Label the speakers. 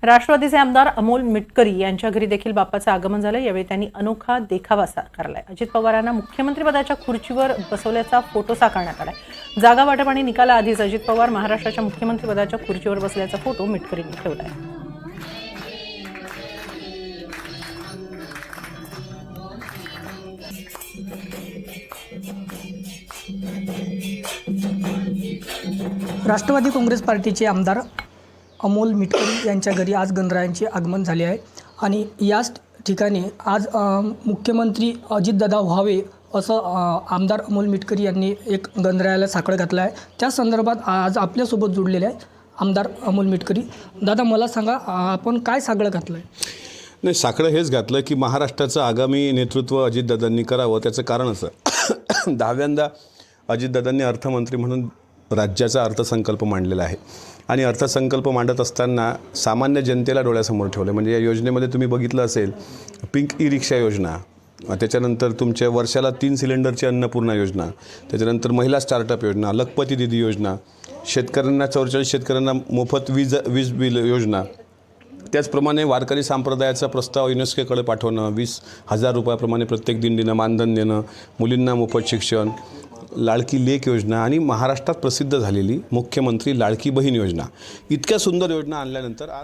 Speaker 1: राष्ट्रवादीचे आमदार अमोल मिटकरी यांच्या घरी देखील बाप्पाचं आगमन झालं। यावेळी त्यांनी अनोखा देखावा साकारलाय। अजित पवारांना मुख्यमंत्रीपदाच्या खुर्चीवर बसवल्याचा फोटो साकारण्यात आलाय। जागा वाटप आणि निकालाआधीच अजित पवार महाराष्ट्राच्या मुख्यमंत्रीपदाच्या खुर्चीवर बसल्याचा फोटो मिटकरींनी ठेवलाय।
Speaker 2: राष्ट्रवादी काँग्रेस पार्टीचे आमदार अमोल मिटकरी यांच्या घरी आज गणरायांचे आगमन झाले आहे आणि याच ठिकाणी आज मुख्यमंत्री अजितदादा व्हावे असं आमदार अमोल मिटकरी यांनी एक गणरायाला साकडं घातलं आहे। त्या संदर्भात आज आपल्यासोबत जुळलेले आहे आमदार अमोल मिटकरी। दादा, मला सांगा, आपण काय साकडं घातलं आहे?
Speaker 3: नाही, साकडं हेच घातलं की महाराष्ट्राचं आगामी नेतृत्व अजितदादांनी करावं। त्याचं कारण असं 10व्यांदा अजितदादांनी अर्थमंत्री म्हणून राज्याचा अर्थसंकल्प मांडलेला आहे आणि अर्थसंकल्प मांडत असताना सामान्य जनतेला डोळ्यासमोर ठेवलं। म्हणजे या योजनेमध्ये तुम्ही बघितलं असेल, पिंक ई रिक्षा योजना, त्याच्यानंतर तुमच्या वर्षाला 3 सिलेंडरची अन्नपूर्णा योजना, त्याच्यानंतर महिला स्टार्टअप योजना, लखपती दीदी योजना, शेतकऱ्यांना 44 शेतकऱ्यांना मोफत वीज बिल योजना, त्याचप्रमाणे वारकरी संप्रदायाचा प्रस्ताव युनेस्कोकडे पाठवणं, 20,000 रुपयाप्रमाणे प्रत्येक दिंडीनं मानधन देणं, मुलींना मोफत शिक्षण, लाडकी लेक योजना आणि महाराष्ट्रात प्रसिद्ध झालेली मुख्यमंत्री लाडकी बहीण योजना, इतक्या सुंदर योजना आणल्यानंतर आज